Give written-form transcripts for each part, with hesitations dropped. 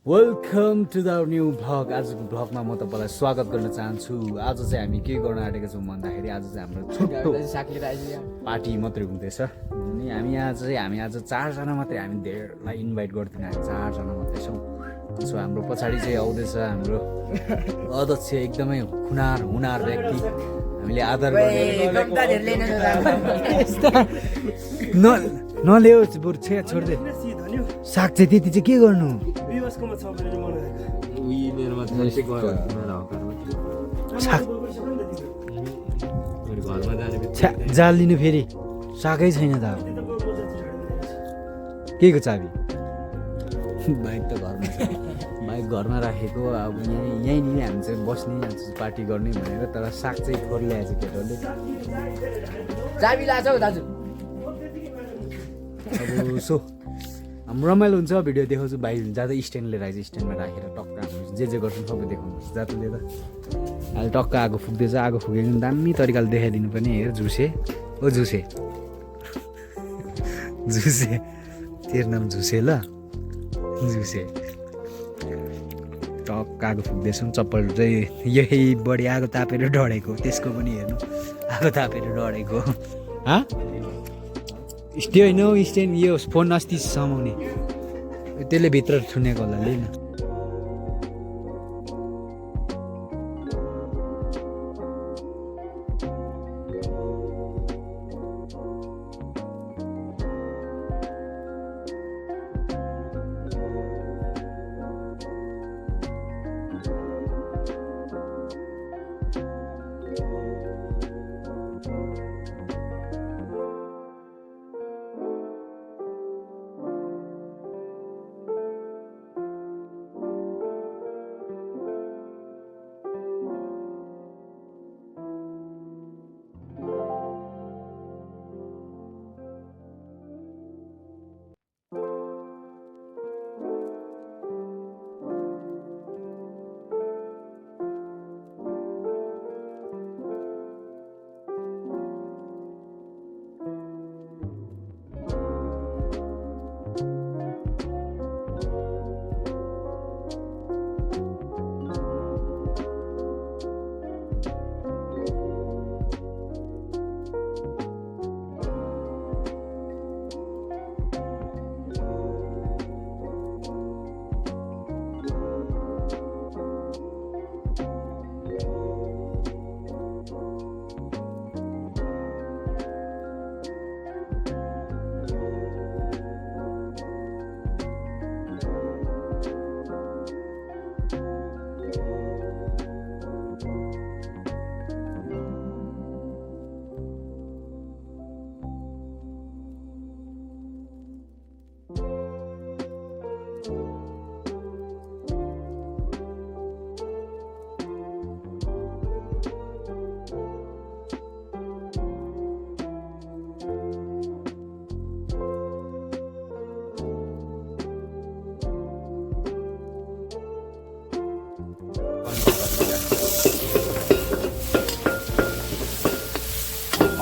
Welcome to the new vlog. आजको भ्लगमा म तपाईँलाई स्वागत गर्न चाहन्छु। आज चाहिँ हामी के गर्न आँटेको छौँ भन्दाखेरि आज चाहिँ हाम्रो छोटो पार्टी मात्रै हुँदैछ अनि हामी आज 4 जना मात्रै, हामी धेरैलाई इन्भाइट गर्दैन, हामी 4 जना मात्रै छौँ। सो हाम्रो पछाडि चाहिँ आउँदैछ हाम्रो अध्यक्ष, एकदमै हुनार व्यक्ति, हामीले आदर नल्याउ बरु छे छोड्दे। साग चाहिँ त्यति चाहिँ के गर्नु? जाल लिनु फेरि सागै छैन त। के को चाबी? बाइक त घरमा छ, बाइक घरमा राखेको। अब यहीँनिर हामी चाहिँ बस्ने, पार्टी गर्ने भनेर, तर साग चाहिँ थोर ल्याएछ केटोले। चाबी लाछ हौ दाजु। अब सो हाम्रो रमाइलो हुन्छ, भिडियो देखाउँछु। बाहिर जाँदा स्ट्यान्ड लिएर आइज, स्ट्यान्डमा राखेर टक्क हामी जे गर्छौँ सबै देखाउनुपर्छ। जातले त अहिले टक्क आगो फुक्दैछ, आगो फुकेको दामी तरिकाले देखाइदिनु पनि। हेर झुसे, ओ झुसे झुसे, तेरो नाम झुसे ल, झुसे। टक्क आगो फुक्दैछौँ। चप्पल चाहिँ यही बढी आगो तापेर डढेको, त्यसको पनि हेर्नु आगो तापेर डढेको। स्टे होइन हौ, स्ट्यान्ड यो फोन अस्ति समाउने, त्यसले भित्र थुनेको होला लिन।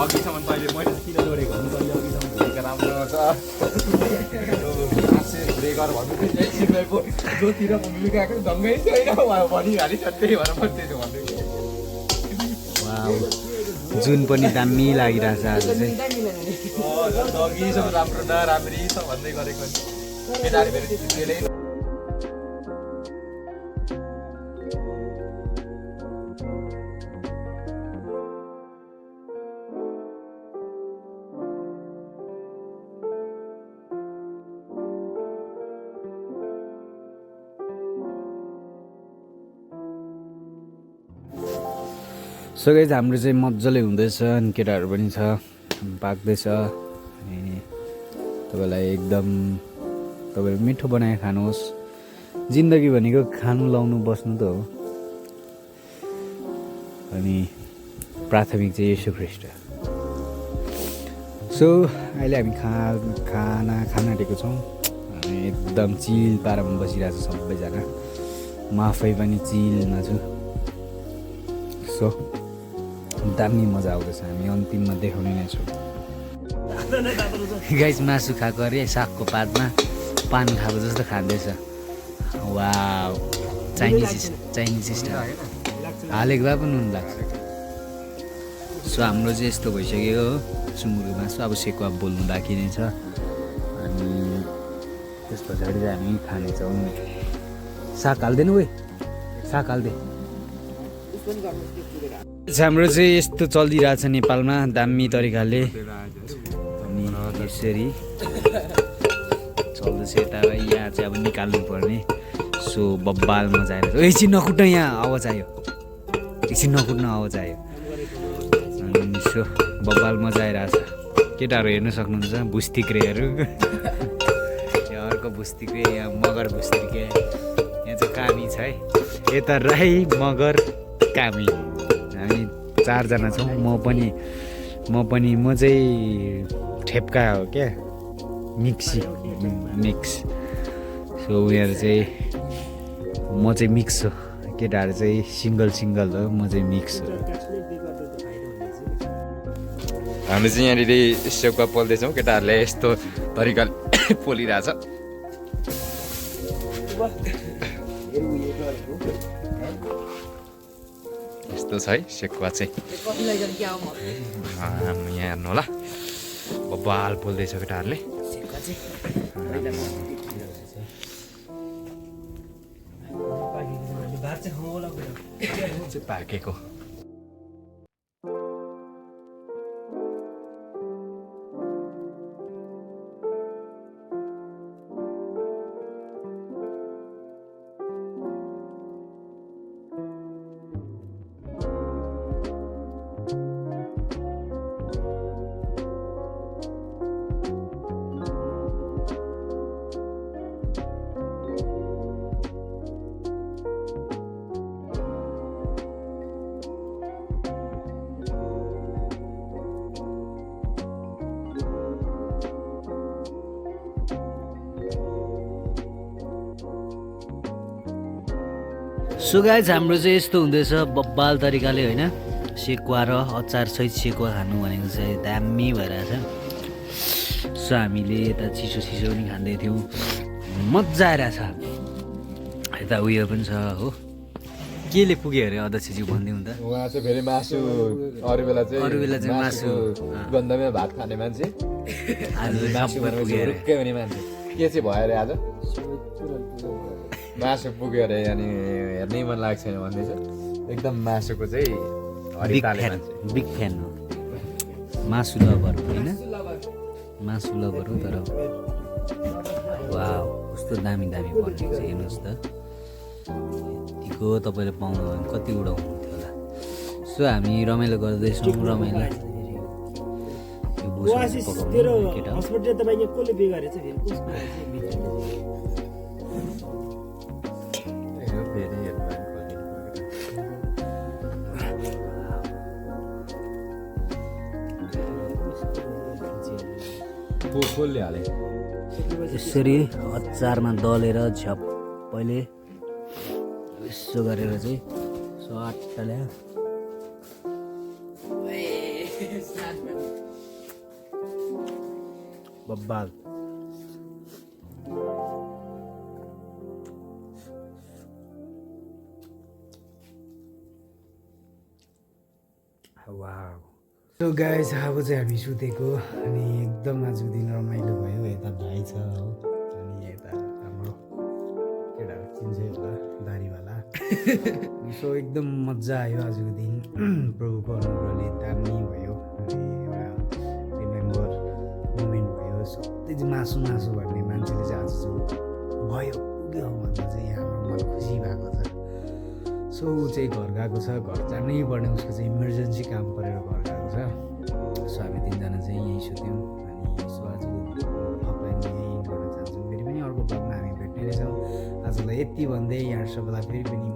अघिसम्म तैँले मैले किन जोडेको भने तैँले अघिसम्म भुलेको राम्रो छ। ब्रेकर भन्नु जोतिर लुकाएको ढङ्गै छैन भनिहालिन्छ, त्यही भएर म त्यही भन्दैछु। जुन पनि दामी लागिरहेछ आज चाहिँ। अघिसम्म राम्रो नराम्री छ भन्दै गरेको केटाहरू फेरि त्यसले। सो गाइज हाम्रो चाहिँ मजाले हुँदैछ अनि केटाहरू पनि छ, पाक्दैछ। अनि तपाईँलाई एकदम तपाईँले मिठो बनाएर खानुहोस्। जिन्दगी भनेको खानु लाउनु बस्नु त हो। अनि प्राथमिक चाहिँ येशू ख्रीष्ट। सो अहिले हामी खाना खान आँटेको छौँ। हामी एकदम चिल पारामा बसिरहेको छ सबैजना, म आफै पनि चिलमा छु। सो दामी मजा आउँदैछ, हामी अन्तिममा देखाउने नै छौँ। गाइस मासु खाएको अरे सागको पातमा पान खाएको जस्तो खाँदैछ। वाउ चाइनिज स्टाइल हालेको भए पनि नुन लाग्छ सो हाम्रो चाहिँ यस्तो भइसक्यो हो सुँगुरको मासु अब सेकुवा बोल्नु बाँकी नै छ अनि त्यस पछाडि चाहिँ हामी खानेछौँ साग हाल्दैन उयो साग हाल्दे हाम्रो चाहिँ यस्तो चलिरहेछ नेपालमा दामी तरिकाले अनि यसरी चल्दैछ यता यहाँ चाहिँ अब निकाल्नु पर्ने सो बब्बाल मजा आएर एकछिन नकुट्न यहाँ आवाज आयो एकछिन नकुट्न आवाज आयो अनि सो बब्बाल मजा आइरहेछ केटाहरू हेर्न सक्नुहुन्छ भुस्तिक्रेहरू यहाँ अर्को भुस्तिक्रे यहाँ मगर भुस्तिक्रे यहाँ चाहिँ कामी छ है यता राई मगर कामी हामी 4 जना छौँ म चाहिँ ठेप्का हो क्या मिक्स सो उनीहरू चाहिँ म चाहिँ मिक्स हो केटाहरू चाहिँ सिङ्गल हो म चाहिँ मिक्स हो हामी चाहिँ यहाँनिर सेकुवा पोल्दैछौँ केटाहरूले यस्तो तरिकाले पोलिरहेछ यस्तो छ है सेकुवा चाहिँ यहाँ हेर्नु होला बब्बाल पोल्दैछ केटाहरूले पाकेको सो गाइज हाम्रो चाहिँ यस्तो हुँदैछ बब्बाल तरिकाले होइन सेकुवा र अचार सहित सेकुवा खानु भनेको चाहिँ दामी भइरहेछ सो हामीले यता चिसो पनि खाँदै थियौँ मजा आइरहेछ यता उयो पनि छ हो केले पुग्यो अरे अध्यक्षज्यू भनिदिउँ त उहाँ चाहिँ फेरि मासु अरू बेला चाहिँ मासु गन्धमै भात खाने मान्छे आज मासु रुक्कै हुने मान्छे के चाहिँ भयो अरे आज मासु पुग्यो अरे अनि हेर्नै मन लाग्छ छैन भन्दैछ एकदम मासुको चाहिँ बिग फ्यान हो मासु लभर होइन मासु लभर हो तर वाउ कस्तो दामी बनेको छ हेर्नुहोस् त यतिको तपाईँले पाउनु भयो भने कति उडाउनुहुन्थ्यो होला सो हामी रमाइलो गर्दैछौँ रमाइलो यसरी अचारमा दलेर झ्याप्पैले यसो गरेर चाहिँ सट्टले बब्बाल वाउ सो गाइस अब चाहिँ हामी सुतेको अनि एकदम आजको दिन रमाइलो भयो यता भाइ छ हो अनि यता हाम्रो केटाहरू चिन्छै होला दारीवाला सो एकदम मजा आयो आजको दिन प्रभुको अनुग्रहले दामी भयो अनि एउटा रिमेम्बर मोमेन्ट भयो सबै चाहिँ मासु भन्ने मान्छेले चाहिँ आज चाहिँ भयो पुग्यो भन्दा चाहिँ हाम्रो मन खुसी भएको छ सो ऊ चाहिँ घर गएको छ घर जानै पर्ने उसको चाहिँ इमर्जेन्सी काम परेर घर गएको छ सो हामी 3 जना चाहिँ यहीँ सुत्यौँ अनि सो आजको भ्लगलाई म यहीँ गर्न चाहन्छौँ फेरि पनि अर्को भ्लगमा हामी भेट्ने रहेछौँ आजलाई यति भन्दै यहाँ सबैलाई फेरि पनि